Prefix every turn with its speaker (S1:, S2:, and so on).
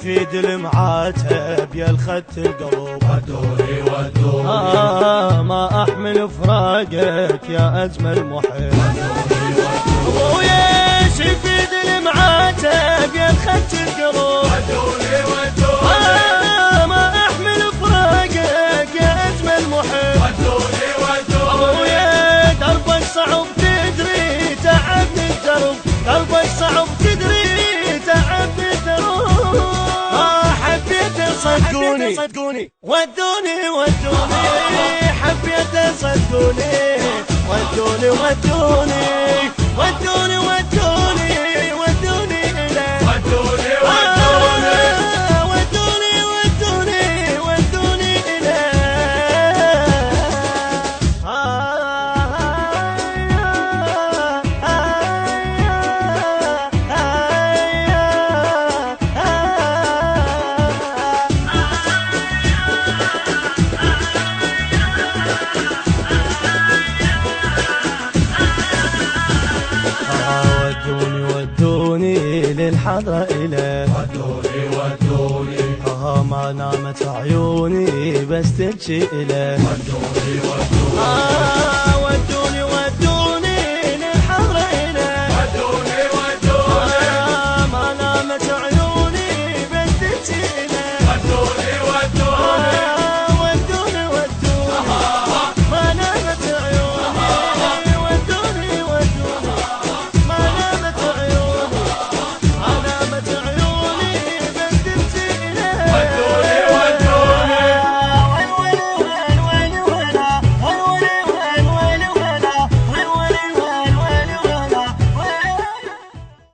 S1: يفيد المعاتب يا الخت القلوب.
S2: ودوني
S1: ما احمل فراقك يا اجمل محب.
S2: ودوني
S1: ويش يفيد المعاتب يا الخت القلوب. ما احمل فراقك يا اجمل محب. ويا دربك صعب تدري تعبني الدرب. دربك صعب تدري تعبني الدرب. صدقوني ودوني حبيت صدقوني ودوني للحضرة إليه.
S2: ودوني
S1: ما نامت عيوني بس تبكي إليه.
S2: ودوني